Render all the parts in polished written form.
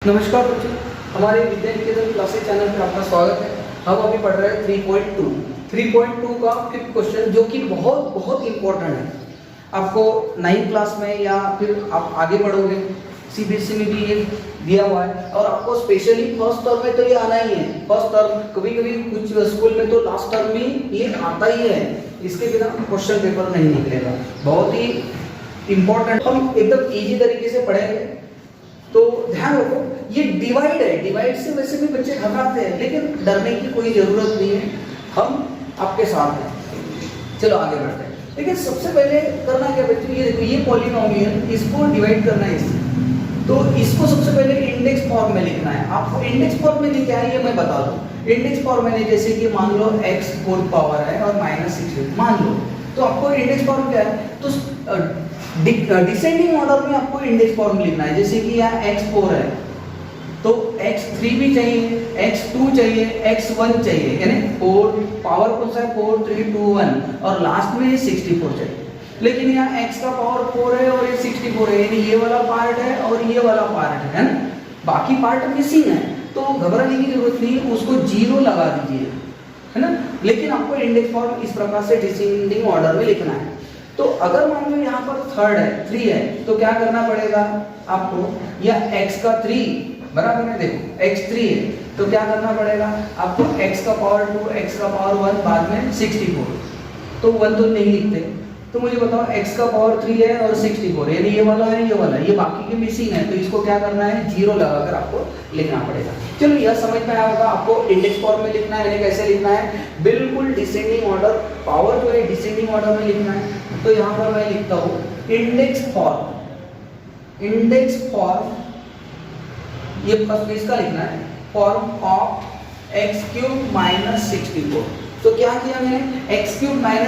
नमस्कार बच्चों, हमारे विद्या निकेतन क्लासेस चैनल पर आपका स्वागत है। हम अभी पढ़ रहे हैं 3.2 का फिफ्थ क्वेश्चन, जो कि बहुत बहुत इम्पोर्टेंट है। आपको 9th क्लास में या फिर आप आगे बढ़ोगे सीबीएसई में भी ये दिया हुआ है, और आपको स्पेशली फर्स्ट टर्म में तो ये आना ही है। फर्स्ट टर्म, कभी कभी कुछ स्कूल में तो लास्ट टर्म में ये आता ही है, इसके बिना क्वेश्चन पेपर नहीं निकलेगा। बहुत ही इम्पोर्टेंट, हम एकदम इजी तरीके से पढ़ेंगे। तो ध्यान रखो, ये डिवाइड है। डिवाइड से वैसे भी बच्चे घबराते हैं, लेकिन डरने की कोई जरूरत नहीं है, हम आपके साथ हैं। चलो आगे बढ़ते हैं। लेकिन सबसे पहले करना क्या बच्चों, ये देखो, ये पॉलिनोमियल, इसको डिवाइड करना है इससे। तो इसको सबसे पहले इंडेक्स फॉर्म में लिखना है। आपको इंडेक्स फॉर्म में क्या है ये मैं बता दूं। इंडेक्स फॉर्म में जैसे कि मान लो x फोर्थ पावर है और -6 मान लो, तो आपको इंडेक्स फॉर्म क्या है, तो डिसेंडिंग ऑर्डर में आपको इंडेक्स फॉर्म लिखना है। जैसे कि यहाँ x4 है तो x3 भी चाहिए, x2 चाहिए, x1 चाहिए, यानी 4 पावर कौन सा है, 4 3 2 1, और लास्ट में 64 चाहिए। लेकिन यहाँ x का पावर 4 है और ये 64 है, यानी ये वाला पार्ट है और ये वाला पार्ट है ना, बाकी पार्ट मिसिंग है। तो घबराने की जरूरत नहीं, उसको 0 लगा दीजिए, है ना। लेकिन आपको इंडेक्स फॉर्म इस प्रकार से डिसेंडिंग ऑर्डर में लिखना है। तो अगर मान लो यहाँ पर थर्ड है, 3 है, तो क्या करना पड़ेगा आपको, या x का 3 बराबर है, देखो x3 है तो क्या करना पड़ेगा आपको, x का पावर 2, x का पावर 1, बाद में 64, तो 1 तो नहीं लिखते। तो मुझे बताओ x का पावर 3 है और 64, यानी ये वाला है, ये वाला है, ये बाकी के मिसिंग है, तो इसको क्या करना है, 0 लगाकर आपको लिखना पड़ेगा। चलो यह समझ में आया होगा। आपको इंडेक्स फॉर्म में लिखना है, यानी कैसे लिखना है, बिल्कुल डिसेंडिंग ऑर्डर, पावर जो है डिसेंडिंग ऑर्डर में लिखना है। तो यहाँ पर मैं लिखता हूँ इंडेक्स फॉर्म, ये फर्स्ट इसका लिखना है, फॉर्म ऑफ x³ - 64। तो क्या किया मैंने, x³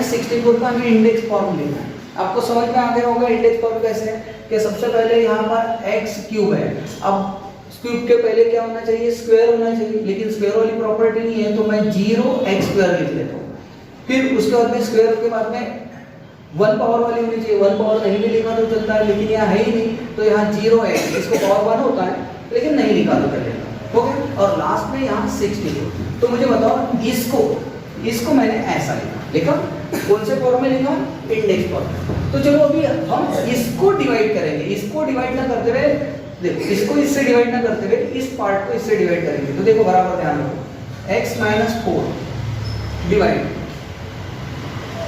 - 64 का हमें इंडेक्स फॉर्म लिखना है। आपको समझ में आ गया होगा इंडेक्स फॉर्म कैसे है, कि सबसे पहले यहाँ पर x³ है, अब क्यूब के पहले क्या होना चाहिए, स्क्वायर होना चाहिए, लेकिन स्क्वायर वाली प्रॉपर्टी नहीं है, तो मैं 0x² लिख लेता हूँ। फिर उसके बाद में स्क्वायर के बाद में 1 पावर वाली होनी चाहिए, 1 पावर नहीं भी लिखा तो चलता है, लेकिन यहाँ है ही नहीं, तो यहाँ 0 है, इसको पावर 1 होता है, लेकिन नहीं लिखा तो चलेगा, ओके। और लास्ट में यहाँ 64। तो मुझे बताओ, इसको मैंने ऐसा लिखा, कौन से फॉर्म में लिखा, इंडेक्स फॉर्म। तो चलो अभी हम इसको डिवाइड करेंगे। इसको डिवाइड ना करते हुए, देखो इसको इससे डिवाइड ना करते हुए इस पार्ट को इससे डिवाइड करेंगे। तो देखो बराबर ध्यान रखो, x - 4 divide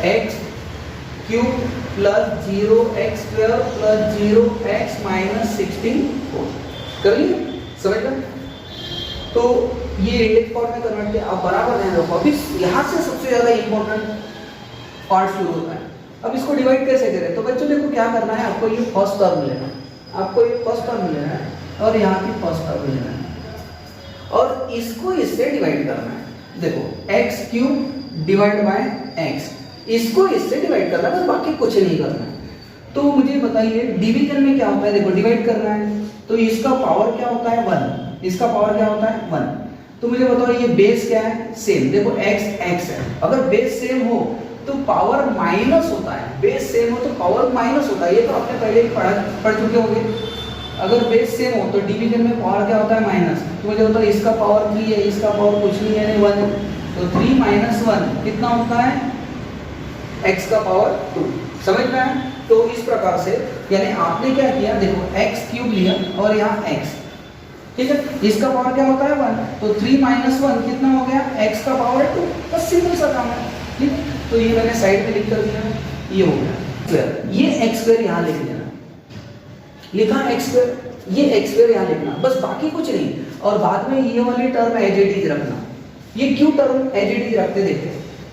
x³ + 0x² + 0x - 64 कर लिया, समझ गए। तो ये इंडेक्स फॉर्म में कन्वर्ट किया। अब बराबर ध्यान रखो, अभी यहाँ से सबसे ज्यादा इंपॉर्टेंट पार्ट शुरू होता है। अब इसको डिवाइड कैसे करें, तो बच्चों देखो क्या करना है, आपको ये फर्स्ट टर्म लेना है, आपको ये फर्स्ट टर्म लेना है और यहाँ की फर्स्ट टर्म लेना है, और इसको इससे डिवाइड करना है। देखो x³ डिवाइड बाय x, इसको इससे डिवाइड करना है, बस बाकी कुछ नहीं करना है। तो मुझे बताइए डिवीजन में क्या होता है, देखो डिवाइड करना है तो इसका पावर क्या होता है, 1, इसका पावर क्या होता है, 1। तो मुझे बताओ ये बेस क्या है, सेम, देखो x है, अगर बेस सेम हो तो पावर माइनस होता है, बेस सेम हो तो पावर माइनस होता है, ये तो आपने पहले ही पढ़ चुके होंगे। अगर बेस सेम हो तो डिवीजन में पावर क्या होता है, माइनस। तो मुझे बताओ इसका पावर 3 है, इसका पावर कुछ नहीं है, यानी 1, तो 3 - 1 कितना होता है, x का पावर 2, समझ में आया। तो इस प्रकार से, यानी आपने क्या किया, देखो x³ लिया और यहाँ x, ठीक है, इसका पावर क्या होता है, 1, तो 3 - 1 कितना हो गया, x का पावर 2, बस सिंपल सा काम है, ठीक। तो ये मैंने साइड में लिख कर दिया, ये हो गया, ये x² यहाँ लिख देना, लिखा x², ये x² यहाँ लिखना, बस बाकी कुछ नहीं। और बाद में ये वाली टर्म एज इट इज रखना। ये क्यों टर्म एज इट इज रखते,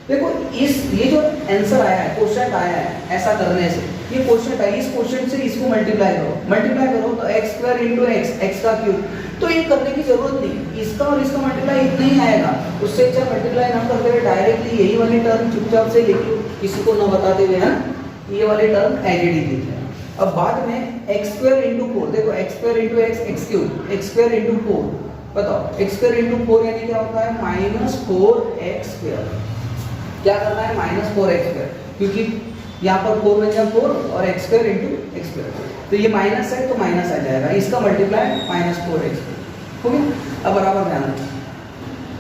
देखो ये जो आंसर आया है, क्वेश्चन आया है, ऐसा करने से ये क्वेश्चन है, इस क्वेश्चन से इसको मल्टीप्लाई करो तो x² × x, x का क्यूब। तो ये करने की जरूरत नहीं, इसका और इसका मल्टीप्लाई इतना ही आएगा, उससे अच्छा मल्टीप्लाई ना करते हुए डायरेक्टली यही वाली टर्म चुपचाप से लिख लो, किसी को ना बताते हुए, है ना, ये वाली टर्म एज इट इज लिख लेना। अब बाद में x² × 4, देखो x² × x, x³ x² × 4, बताओ x² × 4 यानी क्या होता है, -4x²। क्या करना है, -4x², क्योंकि यहाँ पर 4 बन जाए 4 और x² × x², तो ये माइनस है तो माइनस आ जाएगा, इसका मल्टीप्लाई -4x²। अब बराबर ध्यान रखें,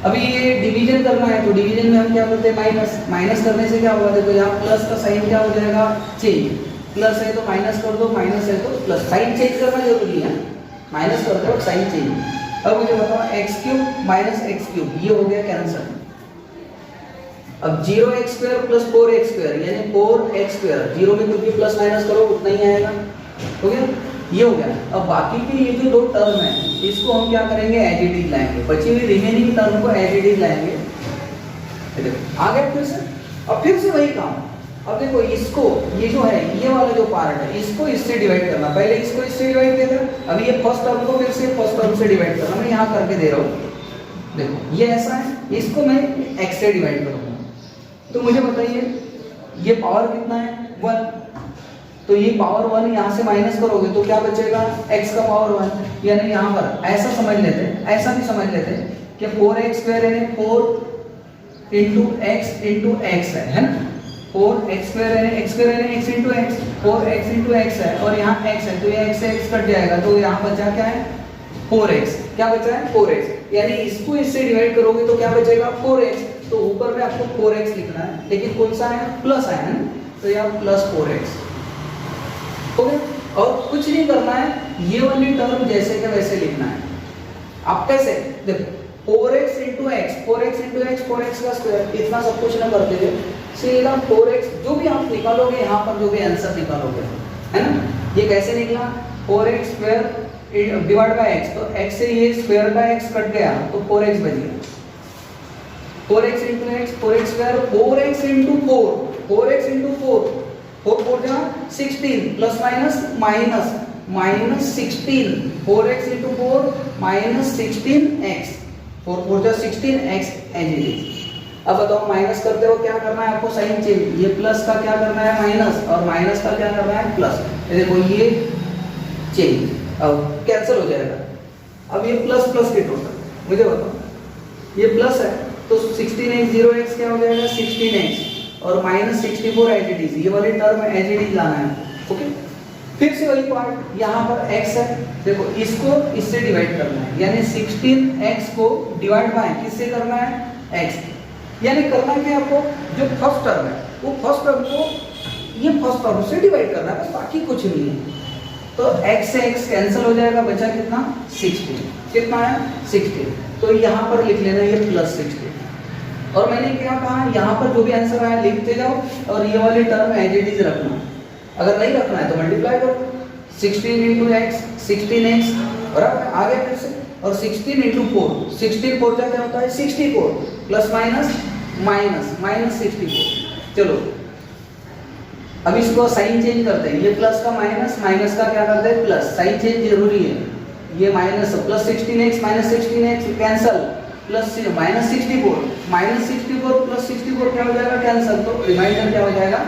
अभी ये डिवीजन करना है तो डिवीजन में हम क्या करते हैं माइनस, माइनस करने से क्या होगा, देखो यहाँ प्लस का साइन क्या हो जाएगा चेंज, प्लस है तो माइनस कर दो, माइनस है तो प्लस, साइन चेंज करना जरूरी है, माइनस कर दो साइन चेंज। अब मुझे बताओ x cube minus x cube ये हो गया कैंसिल। अब 0x square plus 4x square यानी 4x स्क्वायर, जीरो में कुछ भी प्लस माइनस करो उतना ही आएगा, हो गया, ये हो गया। अब बाकी की ये जो दो टर्म है इसको हम क्या करेंगे एज इट इज लाएंगे, बची हुई रिमेनिंग टर्म को एज इट इज लाएंगे। देखो आ गया फिर से, अब फिर से वही काम। अब देखो इसको ये जो है ये वाला जो पार्ट है इसको इससे डिवाइड करना, पहले इसको इससे डिवाइड किया था, अभी ये फर्स्ट टर्म को फिर से फर्स्ट टर्म से डिवाइड करना, मैं यहाँ करके दे रहा हूँ। देखो ये ऐसा है, इसको मैं x से डिवाइड करूँगा, तो मुझे बताइए ये पावर कितना है 1, तो ये पावर 1 यहाँ से माइनस करोगे तो क्या बचेगा x का पावर 1, यानी यहाँ पर ऐसा समझ लेते हैं, ऐसा भी समझ लेते हैं कि 4x स्क्वायर यानी 4 इंटू x है ना, 4x स्क्वायर यानी x स्क्वायर यानी x into x, 4x into x है और यहाँ x है तो ये x से x कट जाएगा, तो यहाँ बचा क्या है 4x, क्या बचा है 4x, यानी इसको इससे डिवाइड करोगे तो क्या बचेगा 4x, तो ऊपर में आपको 4x लिखना है, लेकिन कौन सा है प्लस है ना, तो यहाँ प्लस 4x हो गया। और कुछ नहीं करना है, ये वाली टर्म जैसे के वैसे लिखना है। आप कैसे देखो 4x into x, 4x into x 4x का स्क्वायर, इतना सब कुछ ना करते हुए सीधा 4x जो भी आप निकालोगे यहाँ पर जो भी आंसर निकालोगे है ना, ये कैसे निकला 4x square divide by x, तो x से ये स्क्वायर का x कट गया तो 4x बच गया, 4x into x 4x square, 4x into 4x into 4 4 जा 16 plus minus minus minus 16, 4x into 4 minus 16x, 4 4 जा 16x एज इट इज। अब बताओ माइनस करते हो क्या करना है आपको साइन चेंज, ये प्लस का क्या करना है माइनस और माइनस का क्या करना है प्लस, देखो ये चेंज अब कैंसिल हो जाएगा। अब ये प्लस प्लस के टोटल मुझे बताओ, ये प्लस है तो 16x 0x क्या हो जाएगा 16x और माइनस 64 एज इट इज, ये वाली टर्म एज इट इज लाना है। ओके, फिर से वही पार्ट यहाँ पर x है, देखो इसको इससे डिवाइड करना है, यानी 16x को डिवाइड बाय किससे करना है x, यानी करना है कि आपको जो फर्स्ट टर्म है वो फर्स्ट टर्म को ये फर्स्ट टर्म से डिवाइड करना है, बस बाकी कुछ नहीं है। तो x से x कैंसिल हो जाएगा, बचा कितना 16, कितना है 16, तो यहाँ पर लिख लेना ये प्लस 16। और मैंने क्या कहा यहाँ पर जो भी आंसर आया लिखते जाओ और ये वाली टर्म एज इट इज रखना, अगर नहीं रखना है तो मल्टीप्लाई करो 16 इंटू एक्स 16x बराबर आ गया फिर से, और 16 इंटू 4 16 4 क्या होता है 64 प्लस माइनस माइनस माइनस 64। चलो अब इसको साइन चेंज करते हैं, ये प्लस का माइनस माइनस का क्या करते हैं प्लस, साइन चेंज जरूरी है, ये minus plus 16x minus 16x cancel, plus minus 64 plus 64 क्या हो जाएगा कैंसिल, तो रिमाइंडर क्या हो जाएगा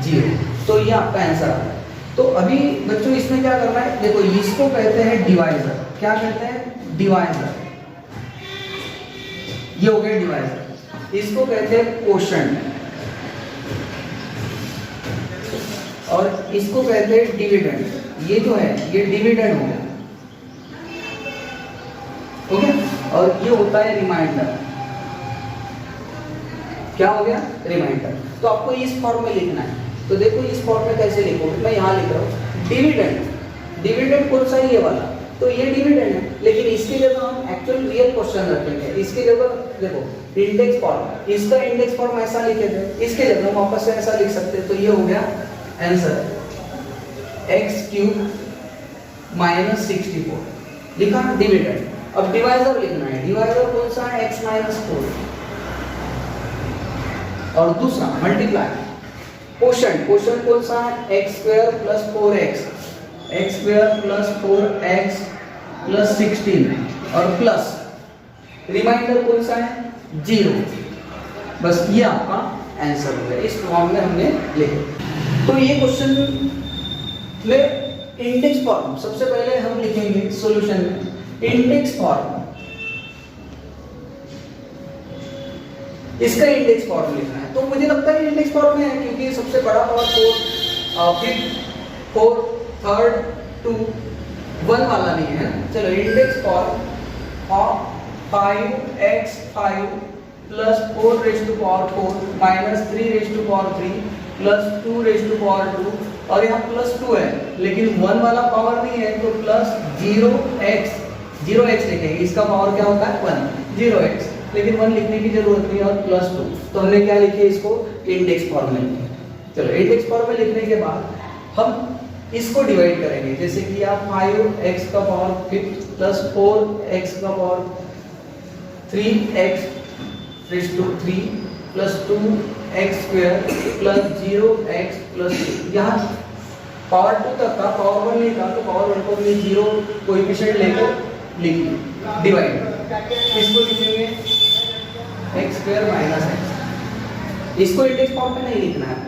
0, तो ये आपका आंसर आता है। तो अभी बच्चों इसमें क्या करना है, देखो इसको कहते हैं डिवाइजर, क्या कहते हैं डिवाइजर, ये हो गया डिवाइजर, इसको कहते हैं कोशेंट और इसको कहते हैं डिविडेंड, ये जो है ये डिविडेंड हो गया, ठीक है, और ये होता है रिमाइंडर, क्या हो गया रिमाइंडर। तो आपको इस फॉर्म में लिखना है, तो देखो इस फॉर्म में कैसे लिखोगे, मैं यहाँ लिख रहा हूँ डिविडेंड, डिविडेंड कौन सा है ये वाला, तो ये डिविडेंड है, लेकिन इसकी जगह हम एक्चुअल रियल क्वेश्चन रखेंगे, इसकी जगह देखो इंडेक्स फॉर्म, इसका इंडेक्स फॉर्म ऐसा लिखे थे, इसके जगह हम वापस से ऐसा लिख सकते हैं, तो ये हो गया आंसर एक्स क्यूब माइनस 64 लिखा डिविडेंड। अब डिवाइजर लिखना है, डिवाइजर कौन सा है x माइनस 4 और दूसरा मल्टीप्लाई, कोशेंट कोशेंट कौन सा है x square plus 4x, x square plus 4x plus 16 और प्लस रिमाइंडर कौन सा है 0, बस ये आपका आंसर हो गया, इस फॉर्म में हमने लिखे। तो ये क्वेश्चन में इंडेक्स फॉर्म सबसे पहले हम लिखेंगे सॉल्यूशन में, इंडेक्स फॉर्म, इसका इंडेक्स फॉर्म लिखना है, तो मुझे लगता है इंडेक्स फॉर्म में है क्योंकि सबसे बड़ा और फिफ्थ फोर्थ थर्ड 2 1 वाला नहीं है। चलो index form of 5x5 plus 4 raise to power 4 minus 3 raise to power 3 plus 2 raise to power 2, और यहाँ प्लस 2 है लेकिन 1 वाला पावर नहीं है तो प्लस 0x लिखेंगे। इसका पावर क्या होता है 1, 0x, लेकिन 1 लिखने की जरूरत नहीं है और प्लस 2, तो हमने क्या लिखे इसको इंडेक्स फॉर्म में लिखे। चलो इंडेक्स फॉर्म में लिखने के बाद हम इसको डिवाइड करेंगे, जैसे कि आप 5x का पावर 5 प्लस 4x का power 3x raise to 3 plus 2x square plus 0x plus 2। यहाँ पावर 2 तक था, पावर 1 नहीं था, तो पावर 1 को भी 0 कोएफिशिएंट लेकर लिख डिवाइड, इसको लिखेंगे x स्क्वायर माइनस x। इसको इंडेक्स फॉर्म में नहीं लिखना है।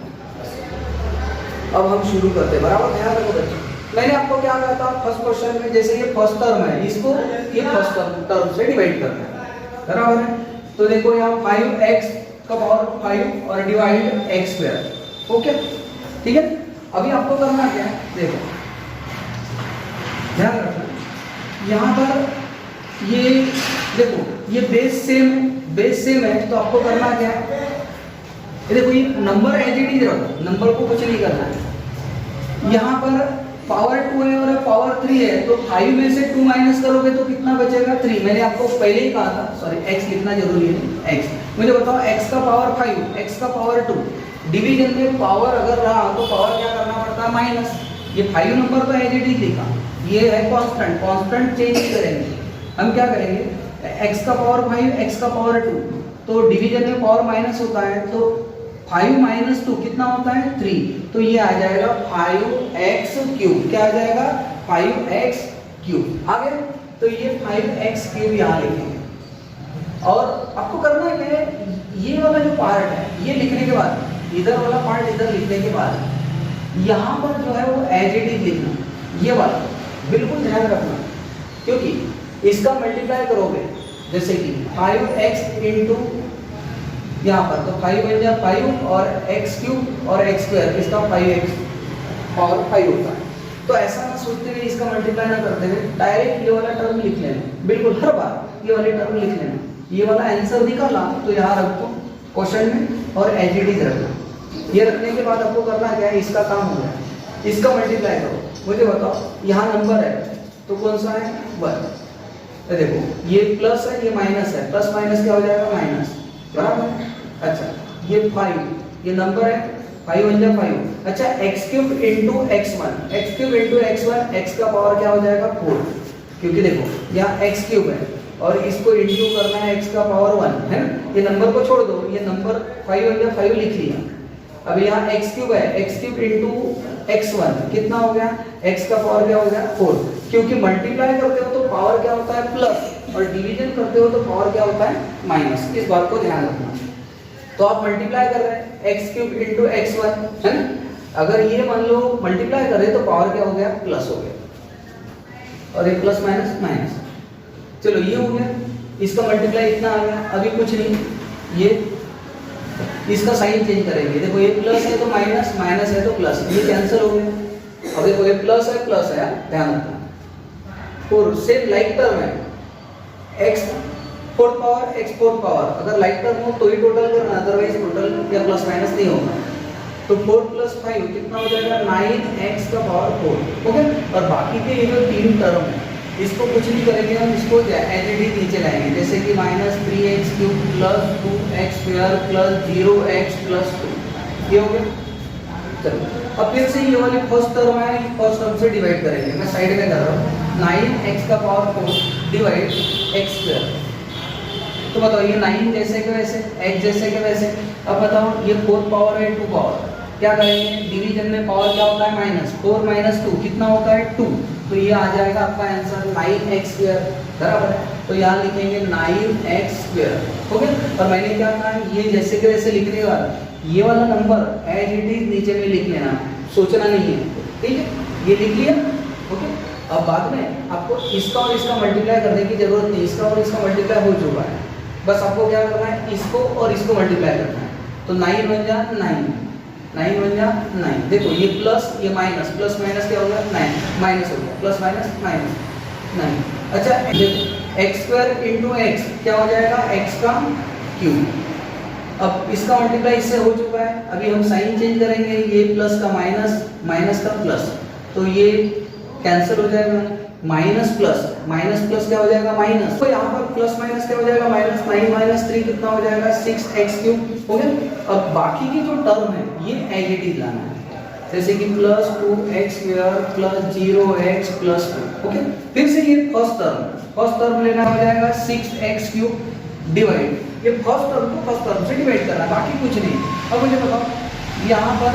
अब हम शुरू करते हैं, बराबर ध्यान रखो बच्चों। मैंने आपको क्या कहा था फर्स्ट क्वेश्चन में, जैसे ये फर्स्ट टर्म है, इसको ये फर्स्ट टर्म से डिवाइड करना है, बराबर है। तो देखो यहाँ 5x का पावर 5 और डिवाइड x स्क्वायर, ओके ठीक है। अभी आपको करना क्या है, देखो ध्यान रखना, यहाँ पर ये देखो ये बेस सेम है, तो आपको करना क्या है, ये देखो ये नंबर एज इट इज रखो, नंबर को कुछ नहीं करना है। यहाँ पर पावर 2 है और पावर 3 है, तो 5 में से 2 माइनस करोगे तो कितना बचेगा 3। मैंने आपको पहले ही कहा था, सॉरी x लिखना जरूरी है, x। मुझे बताओ x का पावर 5, x का पावर 2, डिवीजन में पावर अगर रहा तो पावर क्या करना पड़ता है माइनस। ये 5 नंबर तो एज इट इज लिखा, ये है कांस्टेंट चेंज नहीं करेंगे। हम क्या करेंगे, x का पावर 5, x का पावर 2, तो डिवीजन में पावर माइनस होता है, तो 5 माइनस 2 कितना होता है 3, तो ये आ जाएगा 5x क्यूब। क्या आ जाएगा 5x क्यूब आ गया। तो ये 5x क्यूब यहाँ लिखेंगे। और आपको करना क्या है, ये वाला जो पार्ट है ये लिखने के बाद, इधर वाला पार्ट इधर लिखने के बाद यहाँ पर जो है वो एज इट इज लिखना, ये वाला बिल्कुल ध्यान रखना, क्योंकि इसका मल्टीप्लाई करोगे, जैसे कि 5x इंटू यहाँ पर, तो 5 बन जाए 5 और x क्यूब और x स्क्वायर, इसका 5x पावर 5 होता है। तो ऐसा ना सोचते हुए, इसका मल्टीप्लाई ना करते हुए डायरेक्ट ये वाला टर्म लिख लेना, बिल्कुल हर बार ये वाली टर्म लिख लेना। ये वाला आंसर निकाला तो यहाँ रख दो क्वेश्चन में और एज इट इज रखना। ये रखने के बाद आपको करना क्या है, इसका काम हो गया, इसका मल्टीप्लाई करो। मुझे बताओ यहाँ नंबर है तो कौन सा है 1, तो देखो ये प्लस है ये माइनस है, प्लस माइनस क्या हो जाएगा माइनस, बराबर। अच्छा ये 5, ये नंबर है 5 बन जाए 5। अच्छा x cube into x1, x cube into x1, x का पावर क्या हो जाएगा 4, क्योंकि देखो यहाँ x क्यूब है और इसको इंटू करना है x का पावर 1 है ना। ये नंबर को छोड़ दो, ये नंबर 5 बन जाए 5 लिख लिया। अब यहाँ x क्यूब है, x क्यूब इंटू x1 कितना हो गया, x का पावर क्या हो गया 4, क्योंकि मल्टीप्लाई करते हो तो पावर क्या होता है प्लस और डिवीजन करते हो तो पावर क्या होता है माइनस। इस बात को ध्यान रखना। तो आप मल्टीप्लाई कर रहे हैं x क्यूब इंटू x1 है ना, अगर ये मान लो मल्टीप्लाई कर रहे तो पावर क्या हो गया प्लस हो गया, और ये प्लस माइनस माइनस। चलो ये हो गया, इसका मल्टीप्लाई इतना आ गया। अभी कुछ नहीं, ये इसका साइन चेंज करेंगे। देखो ये प्लस है तो माइनस, माइनस है तो प्लस, ये कैंसिल हो गया। अब देखो ये प्लस है ध्यान रखना। और सेम लाइक टर्म है, x fourth power x fourth power, अगर लाइक टर्म हो तो ही टोटल करना, अदरवाइज टोटल या प्लस माइनस नहीं होगा। तो 4 प्लस 5 कितना हो जाएगा 9x का पावर 4, ओके। और बाकी के ये जो 3 टर्म है इसको कुछ नहीं करेंगे हम, इसको एज इट इज नीचे लाएंगे, जैसे कि minus 3x cube plus 2x square plus 0x plus 2, ये हो गया। चलो अब फिर से ये वाली फर्स्ट टर्म है, फर्स्ट टर्म से डिवाइड करेंगे। मैं साइड में कर रहा हूँ, 9x का पावर 4 डिवाइड x स्क्वायर। तो बताओ ये 9 जैसे के वैसे, x जैसे के वैसे। अब बताओ ये 4 पावर है 2 पावर, क्या करेंगे, डिवीजन में पावर क्या होता है माइनस, 4 माइनस 2 कितना होता है 2, तो ये आ जाएगा आपका आंसर 9x स्क्वायर, बराबर है। तो यहाँ लिखेंगे 9x स्क्वायर, ओके। और मैंने क्या कहा, ये जैसे के वैसे लिखने के बाद ये वाला नंबर एज इट इज नीचे में लिख लेना, सोचना नहीं है, ठीक है। ये लिख लिया, ओके। अब बाद में आपको इसका और इसका मल्टीप्लाई करने की जरूरत नहीं, इसका और इसका मल्टीप्लाई हो चुका है। बस आपको क्या करना है, इसको और इसको मल्टीप्लाई करना है। तो 9 बन जा 9 बन जा 9। देखो ये प्लस ये माइनस, प्लस माइनस क्या हो गया 9, माइनस हो गया, प्लस माइनस माइनस 9। अच्छा देखो एक्स स्क्वायर इंटू एक्स क्या हो जाएगा, एक्स का क्यूब। अब इसका मल्टीप्लाई इससे हो चुका है, अभी हम साइन चेंज करेंगे, ये प्लस का माइनस, माइनस का प्लस, तो ये कैंसिल हो जाएगा, माइनस प्लस क्या हो जाएगा माइनस, तो यहाँ पर प्लस माइनस क्या हो जाएगा माइनस, 9 माइनस 3 कितना हो जाएगा 6x क्यूब हो गया। अब बाकी की जो टर्म है ये एज इट इज लाना है, जैसे कि plus 2x square plus 0x plus 2। Okay, फिर से ये फर्स्ट टर्म लेना हो जाएगा 6x क्यूब डिवाइड, ये फर्स्ट टर्म को फर्स्ट टर्म से डिवाइड करना है, बाकी कुछ नहीं। अब मुझे बताओ यहाँ पर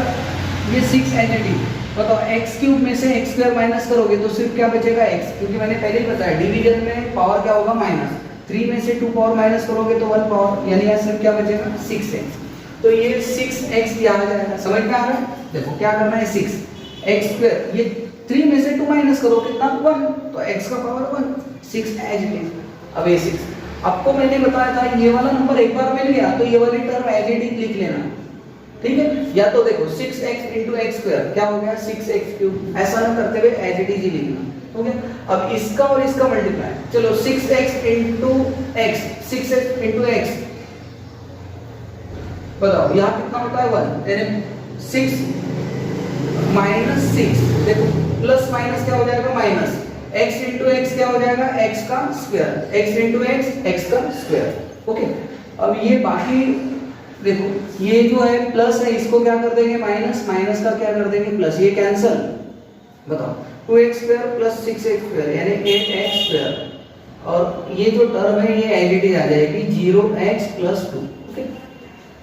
ये 6 एज इट इज, बताओ x क्यूब में से x स्क्वायर माइनस करोगे तो सिर्फ क्या बचेगा x, क्योंकि मैंने पहले ही बताया डिवीजन में पावर क्या होगा माइनस, 3 में से 2 पावर माइनस करोगे तो 1 पावर, यानी यहाँ सिर्फ क्या बचेगा 6x, तो ये 6x यहाँ आ जाएगा। समझ में आ रहा है? देखो क्या करना है, 6x स्क्वायर, ये 3 में से 2 माइनस करो कितना 1, तो x का पावर 1, 6 एज इट इज। अब ये 6 आपको मैंने बताया था ये वाला नंबर एक बार मिल गया तो ये वाली टर्म एज इट इज लिख लेना, ठीक है। या तो देखो 6x इंटू एक्स स्क्वायर क्या हो गया 6x क्यूब, ऐसा ना करते हुए एज इट इज ही लिखना, हो गया। अब इसका और इसका मल्टीप्लाई, चलो 6x into x, 6x into x, बताओ यहाँ कितना होता है 1, यानी 6 माइनस 6, देखो प्लस माइनस क्या हो जाएगा माइनस, x इंटू एक्स क्या हो जाएगा x का square, x into x x का स्क्वायर। ओके, अब ये बाकी देखो ये जो है प्लस है इसको क्या कर देंगे माइनस, माइनस का क्या कर देंगे प्लस, ये कैंसिल, बताओ 2x square plus 6x square यानी 8x स्क्वायर, और ये जो टर्म है ये एज इट इज आ जाएगी 0x प्लस 2। ओके,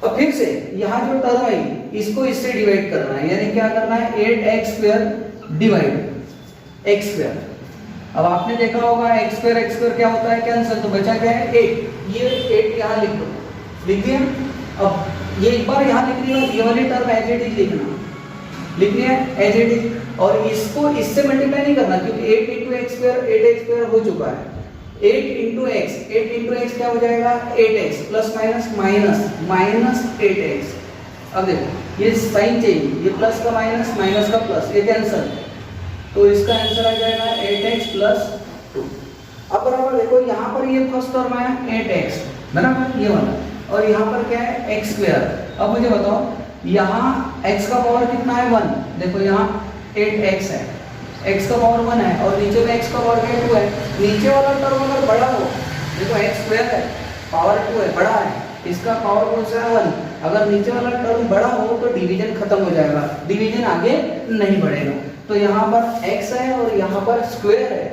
अब फिर से यहाँ जो टर्म है इसको इससे डिवाइड करना है, यानी क्या करना है 8x square divide x square. अब आपने देखा होगा x स्क्वायर क्या होता है कैंसिल, तो बचा क्या है 8, ये 8 यहाँ लिख दो, लिख दिया। अब ये एक बार यहाँ लिख दिया, ये वाली टर्म एज इट इज लिखनी है एज इट इज, और इसको इससे मल्टीप्लाई नहीं करना क्योंकि 8 into x square 8x square हो चुका है, 8 इंटू एक्स क्या हो जाएगा 8x plus minus minus minus 8x। अब देखो ये साइन चेंज, ये प्लस का माइनस, माइनस का प्लस, ये कैंसिल, तो इसका आंसर आ जाएगा 8x प्लस 2। अब बराबर देखो यहाँ पर ये फर्स्ट टर्म आया 8x बराबर ये वाला, और यहाँ पर क्या है x स्क्वायर। अब मुझे बताओ यहाँ x का पावर कितना है 1, देखो यहाँ 8x है, x का पावर 1 है और नीचे में x का पावर क्या 2 है, नीचे वाला टर्म अगर बड़ा हो, देखो x स्क्वायर है पावर 2 है बड़ा है, इसका पावर कौन सा है 1, अगर नीचे वाला टर्म बड़ा हो तो डिवीजन खत्म हो जाएगा, डिवीजन आगे नहीं बढ़ेगा। तो यहाँ पर x है और यहाँ पर स्क्वायर है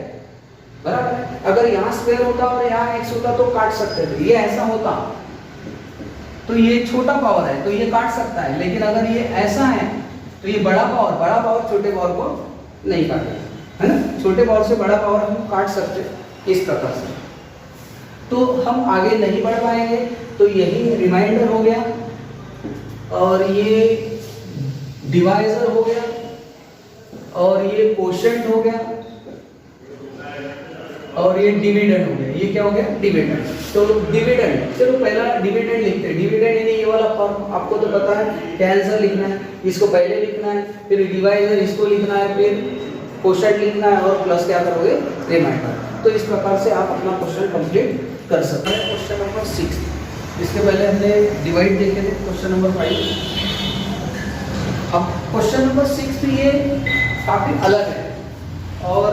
बराबर, अगर यहाँ स्क्वायर होता और यहाँ x होता तो काट सकते थे, ये ऐसा होता तो ये छोटा पावर है तो ये काट सकता है, लेकिन अगर ये ऐसा है तो ये बड़ा पावर छोटे पावर को नहीं काटेगा, है ना, छोटे पावर से बड़ा पावर हम काट सकते इस प्रकार से। तो हम आगे नहीं बढ़ पाएंगे, तो यही रिमाइंडर हो गया, और ये डिवाइजर हो गया, और ये कोशेंट हो गया, और ये डिविडेंड हो गया। ये क्या हो गया डिविडेंड। तो डिविडेंड, चलो पहला डिविडेंड लिखते हैं। डिविडेंड यानी ये वाला फॉर्म आपको तो पता है, कैंसर लिखना है, इसको पहले लिखना है, फिर डिवाइजर इसको लिखना है, फिर कोशेंट लिखना है, और प्लस क्या करोगे रिमाइंडर। तो इस प्रकार से आप अपना क्वेश्चन कंप्लीट कर सकते हैं। क्वेश्चन नंबर 6, इसके पहले हमने डिवाइड देखे थे क्वेश्चन नंबर 5। अब क्वेश्चन नंबर 6 तो ये काफी अलग है, और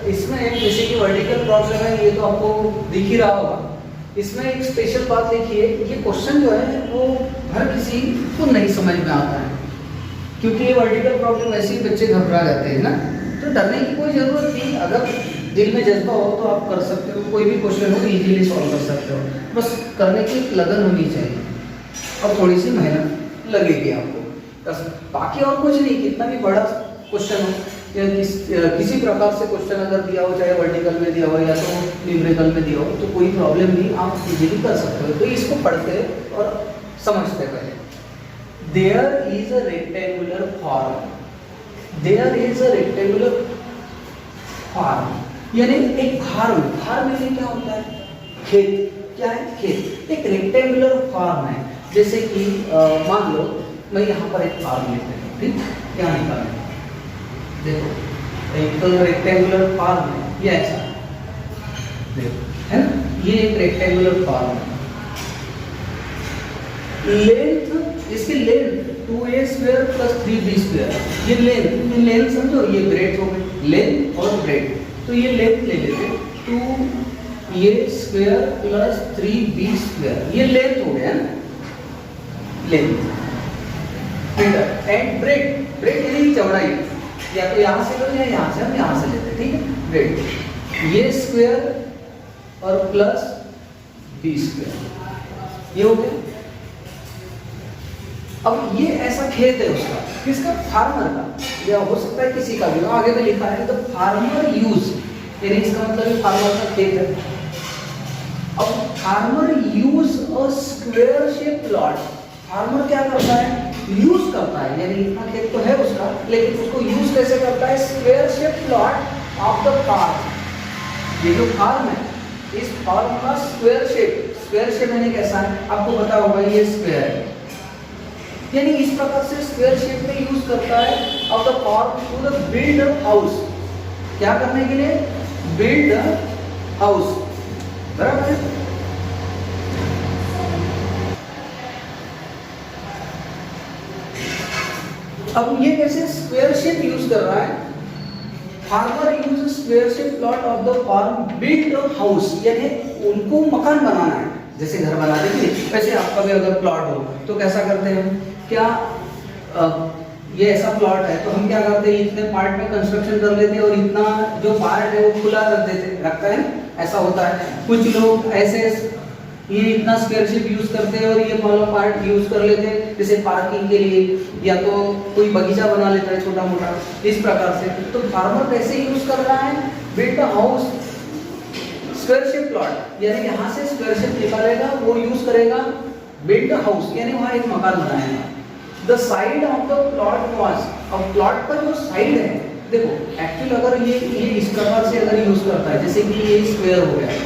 इसमें जैसे कि वर्टिकल प्रॉब्लम है, ये तो आपको दिख ही रहा होगा। इसमें एक स्पेशल बात लिखी है, ये क्वेश्चन जो है वो हर किसी को नहीं समझ में आता है, क्योंकि ये वर्टिकल प्रॉब्लम वैसे ही बच्चे घबरा जाते हैं ना, तो डरने की कोई ज़रूरत नहीं। अगर दिल में जज्बा हो तो आप कर सकते हो, कोई भी क्वेश्चन हो इजीली सॉल्व कर सकते हो, बस करने की लगन होनी चाहिए और थोड़ी सी मेहनत लगेगी आपको, बस बाकी और कुछ नहीं। कितना भी बड़ा क्वेश्चन हो या किसी प्रकार से क्वेश्चन अगर दिया हो, चाहे वर्टिकल में दिया हो या तो न्यूमेरिकल में दिया हो, तो कोई प्रॉब्लम नहीं, आप इजीली कर सकते हो। तो इसको पढ़ते और समझते पहले। There is a rectangular form, there is a rectangular form यानी एक फार्म, फार्म यानी क्या होता है खेत, क्या है खेत, एक रेक्टेंगुलर फॉर्म है। जैसे कि मान लो मैं यहाँ पर एक फार्म लेता हूँ, ठीक, यहाँ निकाल देखो एक तो रेक्टेंगुलर फॉर्म है ये ऐसा, है ना, ये एक रेक्टेंगुलर फॉर्म है। लेंथ, इसकी length 2a square plus 3b square, ये लेंथ समझो, ये ब्रेड हो गई, लेंथ और ब्रेड, तो ये लेंथ ले लेते 2a square plus 3b square, ये लेंथ हो गया ना, लेंथ। एंड ब्रेड यानी चौड़ाई, या तो यहाँ से लो या यहाँ से, हम यहाँ से लेते हैं, ठीक है। ब्रेड ये स्क्वायर और प्लस बी स्क्वायर, ये हो गया। अब ये ऐसा खेत है उसका, किसका, फार्मर का, या हो सकता है किसी का भी, आगे में लिखा है तो फार्मर यूज, यानी इसका मतलब फार्मर का खेत है। अब farmer use a square shape plot, farmer क्या करता है, यूज करता है, यानी इतना खेत तो है उसका, लेकिन उसको यूज कैसे करता है, square shape plot of the farm. ये जो फार्म है, इस फार्म का स्क्वायर शेप यानी कैसा है, आपको पता होगा, ये स्क्वायर है, यानी इस प्रकार से स्क्वायर शेप में यूज करता है of the form to the build house, क्या करने के लिए, बिल्ड हाउस, बराबर है। अब ये कैसे स्क्वायर शेप यूज कर रहा है, farmer use square shape plot of the form build house, यानी उनको मकान बनाना है, जैसे घर बना देंगे वैसे आपका भी अगर प्लॉट हो तो कैसा करते हैं, क्या ये ऐसा प्लॉट है तो हम क्या करते हैं, इतने पार्ट में कंस्ट्रक्शन कर लेते हैं और इतना जो पार्ट है वो खुला रख देते, रखता है, ऐसा होता है। कुछ लोग ऐसे ये इतना स्क्वायर शेप यूज करते हैं और ये वाला पार्ट यूज कर लेते हैं, जैसे पार्किंग के लिए, या तो कोई बगीचा बना लेता है छोटा मोटा, इस प्रकार से। तो फार्मर कैसे यूज कर रहा है, build house square shape plot, यानी यहाँ से स्क्वायर शेप निकालेगा, वो यूज करेगा बिल्ड हाउस, यानी वहाँ एक मकान बनाएगा। The side of the plot was, अब प्लॉट का जो साइड है, देखो एक्चुअली अगर ये इस प्रकार से अगर यूज करता है, जैसे कि ये स्क्वायर हो गया,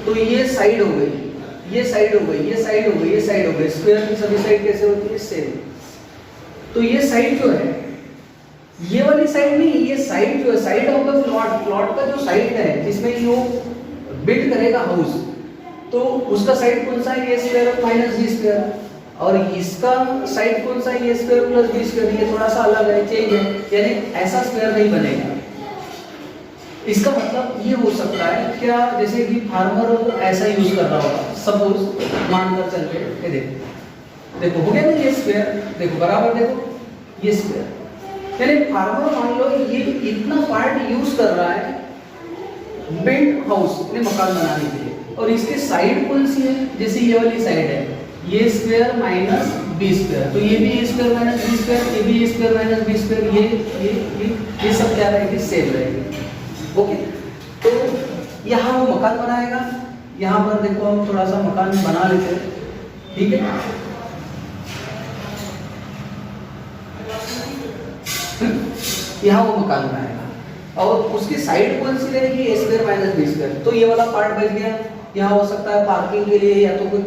तो ये साइड हो गई, ये साइड हो गई, ये साइड हो गई, ये साइड हो गई, स्क्वायर की सभी साइड कैसे होती है, सेम। तो ये साइड जो है, ये वाली साइड नहीं, ये साइड जो है, side of the plot, plot का जो साइड है जिसमें ये बिल्ड करेगा हाउस, तो उसका साइड कौन सा है, ए स्क्वायर माइनस बी स्क्वायर, और इसका साइड कौन सा है, ए स्क्वायर प्लस बी स्क्वायर, ये थोड़ा सा अलग है, चेंज है, यानी ऐसा स्क्वायर नहीं बनेगा। इसका मतलब ये हो सकता है क्या, जैसे कि फार्मर ऐसा यूज कर रहा होगा, सपोज मानकर चलते हैं, देखो हो गया ना ये स्क्वायर, देखो बराबर, देखो ये स्क्वायर, यानी फार्मर मान लो ये इतना पार्ट यूज कर रहा है बिल्ड हाउस ने मकान बनाने के लिए, और इसके साइड कौन सी है, जैसे ये वाली साइड है, ये स्क्वायर माइनस बी स्क्वायर, तो ये भी ए स्क्वायर माइनस बी स्क्वायर, ये भी ए स्क्वायर माइनस बी स्क्वायर, ये सब क्या रहेगी, सेम रहेगी। ओके, तो यहाँ वो मकान बनाएगा, यहाँ पर देखो हम थोड़ा सा मकान बना लेते हैं, ठीक है। यहाँ वो मकान बनाएगा और उसकी साइड कौन सी रहेगी, ए स्क्वायर माइनस बी स्क्वायर, तो ये वाला पार्ट बच गया। यहाँ हो सकता है पार्किंग के लिए, या तो कोई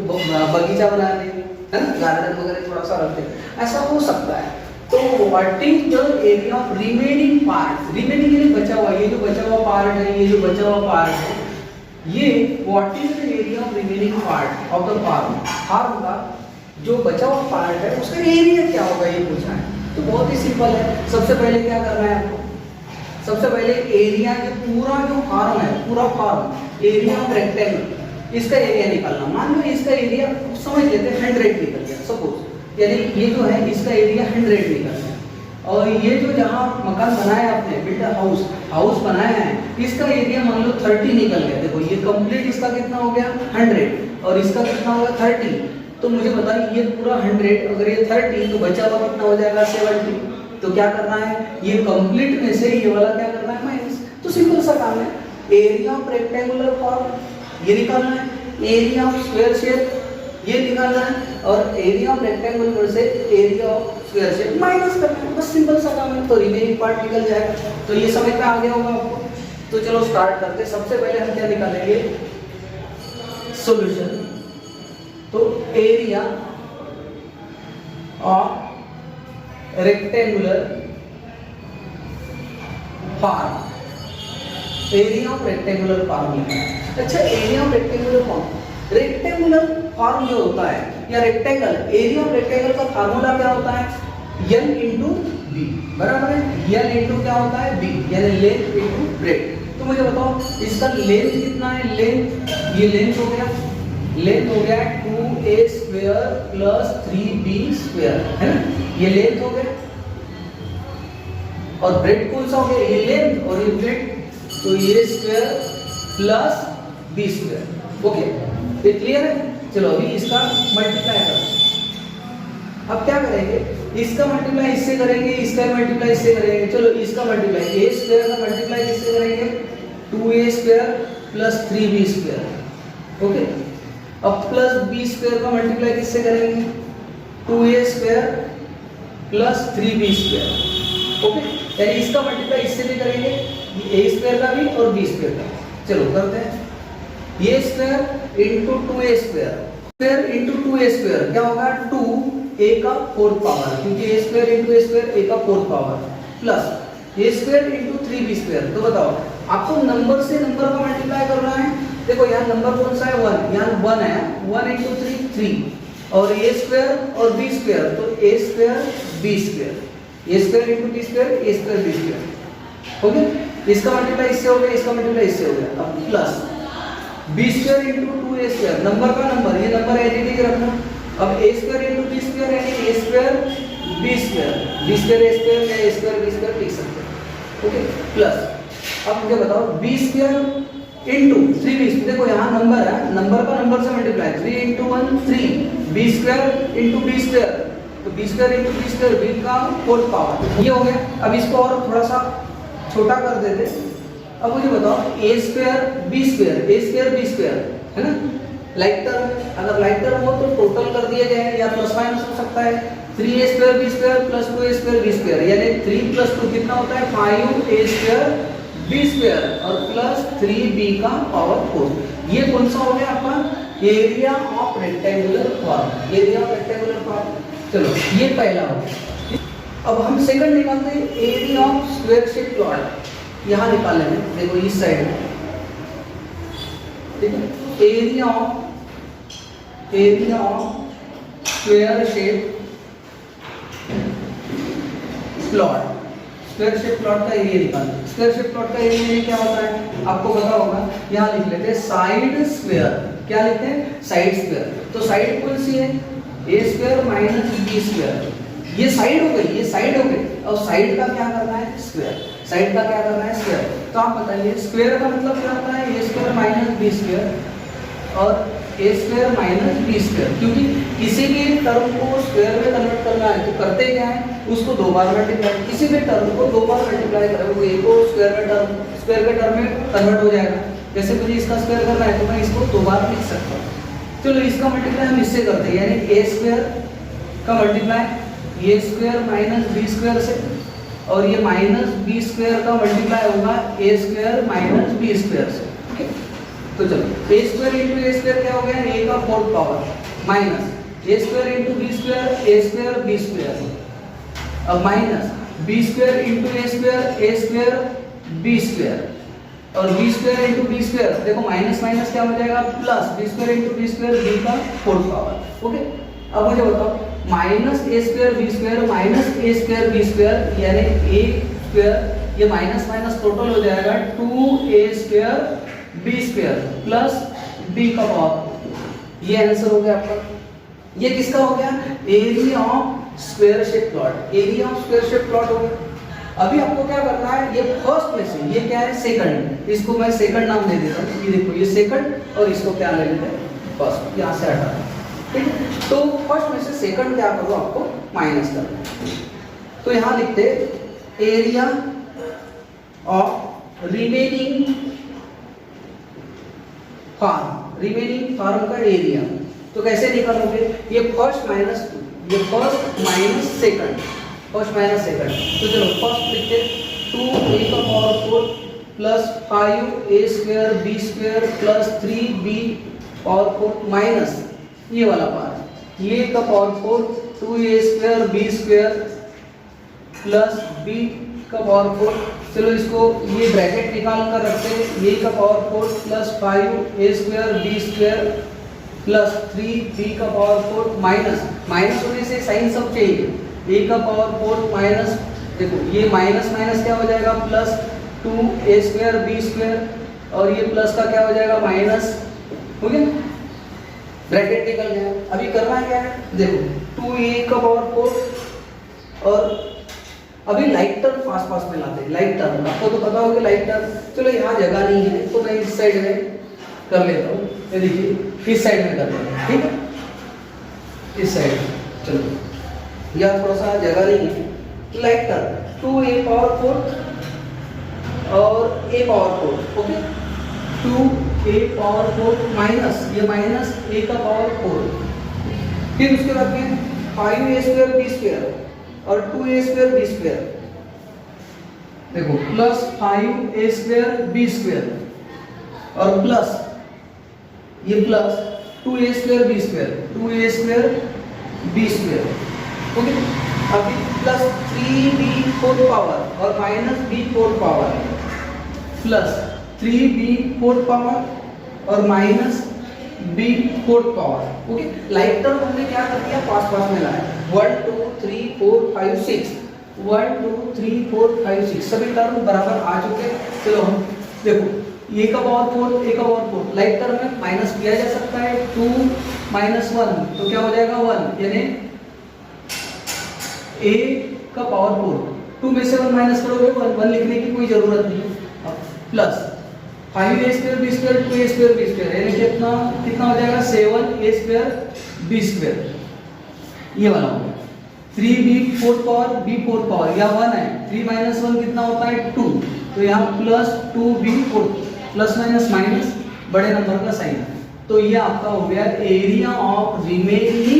बगीचा बना दे, है ना, गार्डन वगैरह थोड़ा सा रख दे, ऐसा हो सकता है। तो what is the area of remaining part, remaining यानी बचा हुआ, ये जो बचा हुआ पार्ट है, ये जो बचा हुआ पार्ट है, ये what is the area of remaining part of the farm, farm का जो बचा हुआ पार्ट है उसका एरिया क्या होगा, ये पूछा है। तो बहुत ही सिंपल है, सबसे पहले क्या करना है आपको, सबसे पहले एरिया के पूरा जो फार्म है, पूरा फार्म, एरिया ऑफ रेक्टेंगल, इसका एरिया निकालना। मान लो इसका एरिया समझ लेते हैं 100 निकल गया सपोज, यानी ये जो है इसका एरिया 100 निकल गया, और ये जो जहाँ मकान बनाया आपने, बिल्ड हाउस बनाया है, इसका एरिया मान लो 30 निकल गया। देखो ये कंप्लीट इसका कितना हो गया 100, और इसका कितना होगा 30, तो मुझे बताइए ये पूरा 100, अगर ये 30 तो बचा हुआ कितना हो जाएगा 70। तो क्या करना है, ये कंप्लीट में से ये वाला क्या करना है माइनस। तो सिंपल सा काम है, एरिया ऑफ रेक्टेंगुलर फॉर्म ये निकालना है, एरिया ऑफ स्क्वायर शेप ये निकालना है, और एरिया ऑफ रेक्टेंगुलर से area of square shape minus करना है, बस सिंपल सा काम है। तो रिमेनिंग पार्ट निकल जाएगा। तो ये समझ में आ गया होगा आपको। तो चलो स्टार्ट करते हैं। सबसे पहले हम क्या निकालेंगे, सॉल्यूशन। तो area of rectangular farm, area of rectangular farm लिखना है। अच्छा, area of rectangular form, rectangular form जो होता है या रेक्टेंगल, एरिया ऑफ रेक्टेंगल का फार्मूला क्या होता है? एल इंटू बी, बराबर है। एल इंटू क्या होता है? बी, यानी लेंथ इंटू ब्रेड्थ। तो मुझे बताओ इसका लेंथ कितना है? लेंथ, ये लेंथ हो गया, लेंथ हो गया 2a square plus 3b square, है ना, ये लेंथ हो गया। और ब्रेड्थ कौन सा हो गया? ये लेंथ और ये ब्रेड्थ, तो ये square plus b square. Okay, ये क्लियर है? चलो अभी इसका मल्टीप्लाई करो। अब क्या करेंगे? इसका मल्टीप्लाई इससे करेंगे, इसका मल्टीप्लाई इससे करेंगे। चलो इसका मल्टीप्लाई a स्क्वायर का मल्टीप्लाई किससे करेंगे? 2a square plus 3b square. Okay, अब प्लस b स्क्वायर का मल्टीप्लाई किससे करेंगे? 2a square plus 3b square. Okay, यानी इसका मल्टीप्लाई इससे भी करेंगे, a स्क्वायर का भी और b स्क्वायर का। चलो करते हैं। a square into 2a square, square into 2a square क्या होगा? 2a का फोर्थ पावर, क्योंकि a square into a square a का fourth power, plus a square into 3b square. तो बताओ आपको नंबर से नंबर का मल्टीप्लाई करना है। देखो यहाँ नंबर कौन सा है? 1, यहाँ 1 है, 1 इंटू 3 3, और a स्क्वायर और b स्क्वायर, तो a square b square, a square into b square, a square b square. Okay, इसका मल्टीप्लाई इससे हो गया, इसका मल्टीप्लाई इससे हो गया। अब plus b square into 2a square, number का नंबर, ये नंबर एडिटिव रखना। अब a square into b square यानी a square b square, b square a square या a स्क्वायर b स्क्वायर लिख सकते हैं। ओके, प्लस अब मुझे बताओ b स्क्वायर इंटू 3b, देखो यहाँ नंबर है, नंबर का नंबर से multiply, 3 into 1 3, b square into b square, तो b square into b square, b का फोर्थ पावर, ये हो गया। अब इसको और थोड़ा सा छोटा कर देते। अब मुझे बताओ a square b square, a square b square, है ना, लाइक टर्म, अगर लाइक टर्म हो तो टोटल कर दिया जाए या प्लस माइनस हो सकता है। 3a square b square plus 2a square b square, यानी 3 प्लस 2 कितना होता है? 5a स्क्वायर b स्क्वायर और प्लस 3b का पावर 4। ये कौन सा हो गया आपका? Area of rectangular form, area of rectangular form. चलो ये पहला हो गया। अब हम सेकंड निकालते हैं, area of square shape plot. यहाँ निकाल लेंगे, देखो इस साइड में, ठीक है, area of square shape plot, square shape plot का एरिया निकालना। स्क्वायर शेप प्लॉट का एरिया क्या होता है आपको पता होगा, यहाँ लिख लेते हैं साइड स्क्वायर। क्या लिखते हैं? Side square. तो साइड कौन सी है? a square minus b square, ये साइड हो गई, ये साइड हो गई। और साइड का क्या करना है? स्क्वायर। साइड का क्या करना है? स्क्वायर। तो आप बताइए स्क्वायर का मतलब क्या होता है? a square minus b square और a square minus b square, क्योंकि किसी भी टर्म को स्क्वायर में कन्वर्ट करना है तो करते क्या है? उसको दो बार मल्टीप्लाई, किसी भी टर्म को दो बार मल्टीप्लाई करोगे, एक को स्क्वायर के टर्म में कन्वर्ट हो जाएगा। जैसे मुझे इसका स्क्वायर करना है तो मैं इसको दो बार लिख सकता हूँ। चलो इसका मल्टीप्लाई हम इससे करते हैं, यानी a स्क्वायर का multiply a square minus b square से, और ये माइनस b स्क्वायर का मल्टीप्लाई होगा a square minus b square से। ओके, तो चलो a square into a square क्या हो गया? a का fourth power minus a square into b square, a square b square, अब minus b square into a square b square, और b square into b square, देखो minus minus क्या हो जाएगा? Plus b square into b square, b का fourth power. Okay, अब मुझे बताओ minus a square b square minus a square b square, यानी a स्क्वायर, ये माइनस माइनस टोटल हो जाएगा 2a square b square plus b का power. ये आंसर हो गया आपका। ये किसका हो गया? Area of square shape plot, area of square shape plot हो गया। अभी आपको क्या करना है? ये फर्स्ट में से, ये क्या है? सेकंड, इसको मैं सेकंड नाम दे देता हूँ। ये देखो ये सेकंड, और इसको क्या ले लेते हैं? फर्स्ट, यहाँ से हटा, ठीक है। तो फर्स्ट में से सेकंड क्या करो? आपको माइनस करना। तो यहाँ लिखते एरिया ऑफ रिमेनिंग फार्म का एरिया। तो कैसे निकालोगे? ये फर्स्ट माइनस 2, ये first minus second, first minus second. तो चलो फर्स्ट लिखते 2a का power 4 plus 5a square b square plus 3b power 4 minus ये वाला पार्ट, ये का power 4 2a square b square plus b का पावर 4 चलो इसको ये ब्रैकेट निकाल कर रखते हैं, ए का power 4 plus 5 A square B square plus 3 B का पावर 4 माइनस होने से साइन सब चाहिए। ए का पावर 4 माइनस, देखो ये माइनस माइनस क्या हो जाएगा प्लस 2 ए स्क्वायर बी स्क्वायर और ये प्लस का क्या हो जाएगा माइनस, हो गया ब्रैकेट निकल गया। अभी करना क्या है, देखो 2a का पावर 4 और अभी लाइक टर्म पास में लाते हैं। लाइक टर्म आपको तो पता होगा लाइक टर्म, चलो यहाँ जगह नहीं है तो मैं इस साइड में कर लेता हूँ। ये देखिए इस साइड में कर लेता हूँ, ठीक है इस साइड में। चलो यहाँ थोड़ा सा जगह नहीं है। लाइक टर्म 2a पावर 4 और a power 4, okay 2a power 4 minus ये माइनस a का पावर 4, फिर उसके बाद में 5a स्क्वायर b स्क्वायर और 2a स्क्वायर b स्क्वायर, देखो plus 5a square b square और प्लस ये plus 2a square b square 2a square b square, okay. अभी प्लस 3b 4 पावर और minus b 4 power plus 3b 4 power और minus b 4 power, ओके। Like term हमने क्या कर दिया, पास में लाया 1 2 3 4 5 6 1 2 3 4 5 6 सभी टर्म बराबर आ चुके। चलो हम देखो a का पावर 4 लाइक टर्म में माइनस किया जा सकता है 2 माइनस 1 तो क्या हो जाएगा 1, यानी a का पावर 4 2 में से 1 माइनस करोगे 1 लिखने की कोई जरूरत नहीं। Plus 5a square b square 2a square b square यानी कितना हो जाएगा 7a स्क्वायर b स्क्वायर, ये वाला हो गया। 3b 4 पावर b 4 पावर या 1 है, 3 माइनस 1 कितना होता है 2, तो यहाँ plus 2b 4 plus minus minus बड़े नंबर का साइन। तो ये आपका हो गया एरिया ऑफ रिमेनिंग